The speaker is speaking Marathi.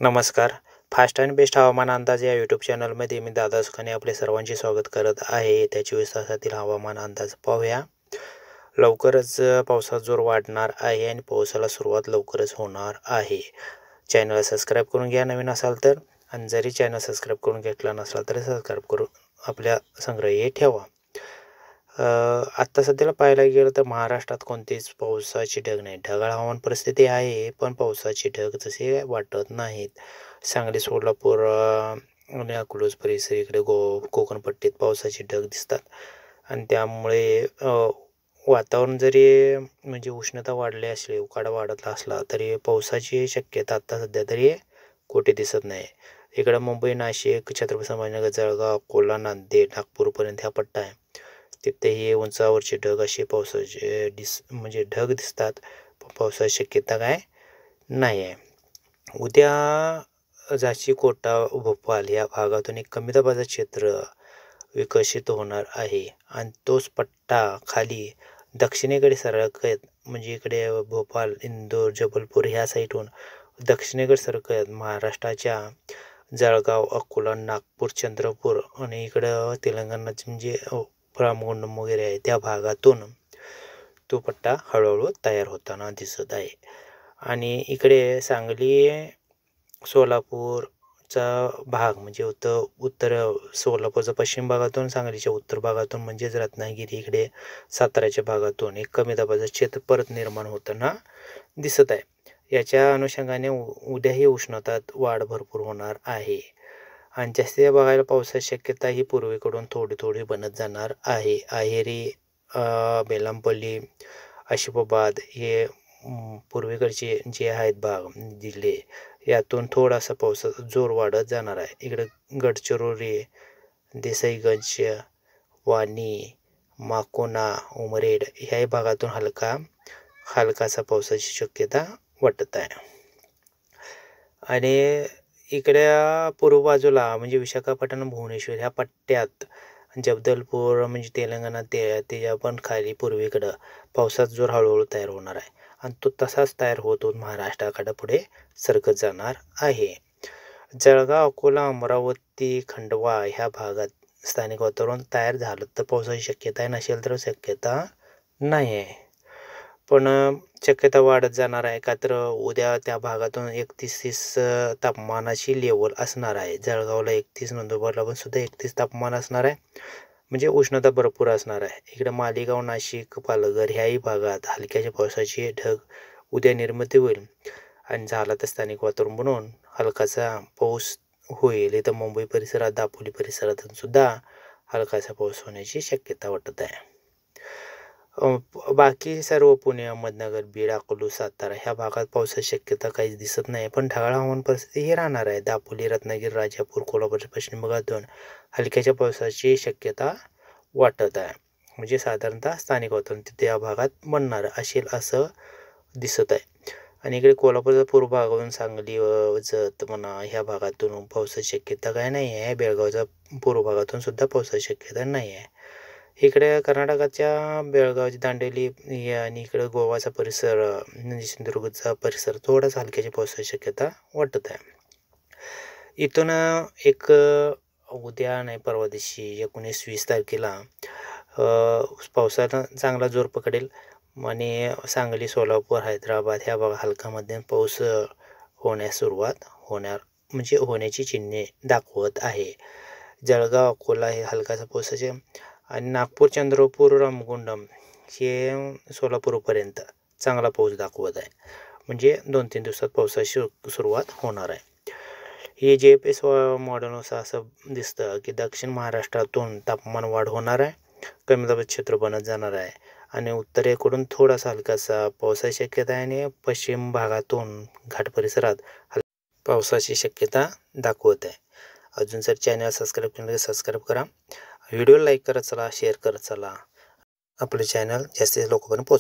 नमस्कार. फास्ट अँड बेस्ट हवामान अंदाज या यूट्यूब चॅनलमध्ये मी दादा सुखाने आपले सर्वांचे स्वागत करत आहे. येत्या 24 तासातील हवामान अंदाज पाहूया. लवकरच पावसाचा जोर वाढणार आहे आणि पावसाला सुरुवात लवकरच होणार आहे. चॅनलला सबस्क्राईब करून घ्या नवीन असाल तर, आणि जरी चॅनल सबस्क्राईब करून घेतला नसला तरी सबस्क्राईब करून आपल्या संग्रही ठेवा. आत्ता सध्याला पाहायला गेलं तर महाराष्ट्रात कोणतीच पावसाची ढग नाही. ढगाळ हवामान परिस्थिती आहे, पण पावसाची ढग तसे वाटत नाहीत. सांगली, सोलापूर आणि अकलूज परिसर इकडे कोकण पट्टीत पावसाची ढग दिसतात. आणि त्यामुळे वातावरण जरी म्हणजे उष्णता वाढली असली, उकाडा वाढत असला तरी पावसाची शक्यता आत्ता सध्या तरी कुठे दिसत नाही. इकडं मुंबई, नाशिक, छत्रपती संभाजीनगर, जळगाव, अकोला, नांदेड, नागपूरपर्यंत हा पट्टा आहे. तिथेही उंचावरचे ढग असे पावसाचे म्हणजे ढग दिसतात, पण पावसाची शक्यता काय नाही आहे. उद्या झाशी, कोटा, भोपाळ या भागातून एक कमी दाबाचं क्षेत्र विकसित होणार आहे आणि तोच पट्टा खाली दक्षिणेकडे सरकत, म्हणजे इकडे भोपाळ, इंदोर, जबलपूर ह्या साईडहून दक्षिणेकडे सरकत महाराष्ट्राच्या जळगाव, अकोला, नागपूर, चंद्रपूर आणि इकडं तेलंगणाचे म्हणजे रामगुंडम वगैरे आहे त्या भागातून तो पट्टा हळूहळू तयार होताना दिसत आहे. आणि इकडे सांगली, सोलापूरचा भाग म्हणजे उत्तर सोलापूरच्या पश्चिम भागातून, सांगलीच्या उत्तर भागातून म्हणजेच रत्नागिरी इकडे साताऱ्याच्या भागातून एक कमी दाबाचं क्षेत्र परत निर्माण होताना दिसत आहे. याच्या अनुषंगाने उद्याही उष्णतात वाढ भरपूर होणार आहे आणि जास्तीत बघायला पावसाची शक्यता ही पूर्वेकडून थोडी थोडी बनत जाणार आहे. अहेरी, बेलामपल्ली, आशिफाबाद हे पूर्वेकडचे जे आहेत भाग जिल्हे, यातून थोडासा पावसाचा जोर वाढत जाणार आहे. इकडे गडचिरोली, देसाईगंज, वाणी, माकोना, उमरेड ह्याही भागातून हलकासा पावसाची शक्यता वाटत आहे. आणि इकडे पूर्व बाजूला म्हणजे विशाखापट्टणम, भुवनेश्वर ह्या पट्ट्यात, जबलपूर म्हणजे तेलंगणा त्याच्या पण खाली पूर्वेकडं पावसाचा जोर हळूहळू तयार होणार आहे आणि तो तसाच तयार होत महाराष्ट्राकडे पुढे सरकत जाणार आहे. जळगाव, अकोला, अमरावती, खंडवा ह्या भागात स्थानिक वातावरण तयार झालं तर पावसाची शक्यता नसेल तर शक्यता नाही आहे, पण शक्यता वाढत जाणार आहे. का तर उद्या त्या भागातून 31 तापमानाची लेवल असणार आहे. जळगावला 31, नंदुरबारला पण सुद्धा 31 तापमान असणार आहे, म्हणजे उष्णता भरपूर असणार आहे. इकडे मालेगाव, नाशिक, पालघर ह्याही भागात हलक्याच्या पावसाची ढग उद्या निर्मिती होईल आणि झाला तर स्थानिक वातावरण बनवून हलकासा पाऊस होईल. इथं मुंबई परिसरात, दापोली परिसरातून सुद्धा हलकासा पाऊस होण्याची शक्यता वाटत आहे. बाकी सर्व पुणे, अहमदनगर, बीड, अकलूज, सातारा ह्या भागात पावसाची शक्यता काहीच दिसत नाही, पण ढगाळ हवामान परिस्थिती ही राहणार आहे. दापोली, रत्नागिरी, राजापूर, कोल्हापूरच्या पश्चिम भागातून हलक्याच्या पावसाची शक्यता वाटत आहे, म्हणजे साधारणतः स्थानिक वातावरण तिथे या भागात बनणार असेल असं दिसत आहे. आणि इकडे कोल्हापूरच्या पूर्व भागातून सांगली, जत म्हणा ह्या भागातून पावसाची शक्यता काय नाही आहे. बेळगावच्या पूर्व भागातून सुद्धा पावसाची शक्यता नाही आहे. इकडे कर्नाटकाच्या बेळगावची दांडेली आणि इकडे गोवाचा परिसर म्हणजे सिंधुदुर्गचा परिसर थोडासा हलक्याची पावसाची शक्यता वाटत आहे. इथून एक उद्या नाही परवा दिवशी 19-20 तारखेला पावसाचा चांगला जोर पकडेल आणि सांगली, सोलापूर, हैदराबाद ह्या भागात हलका मध्यम पाऊस होण्यास सुरुवात म्हणजे होण्याची चिन्हे दाखवत आहे. जळगाव, अकोला हे हलकासा पावसाचे आणि नागपूर, चंद्रपूर, रामगुंडम हे सोलापूरपर्यंत चांगला पाऊस दाखवत आहे, म्हणजे 2-3 दिवसात पावसाची सुरुवात होणार आहे. हे GPS मॉडेलनुसार असं दिसतं की दक्षिण महाराष्ट्रातून तापमान वाढ होणार आहे, कमी दाबाचं क्षेत्र बनत जाणार आहे आणि उत्तरेकडून थोडासा हलकासा पावसाची शक्यता आहे आणि पश्चिम भागातून घाट परिसरात पावसाची शक्यता दाखवत आहे. अजून जर चॅनल सबस्क्राईब केलं तर सबस्क्राईब करा, व्हिडिओ लाईक करत चला, शेअर करत चला, आपले चॅनल जास्तीत लोकांपर्यंत पोहोच.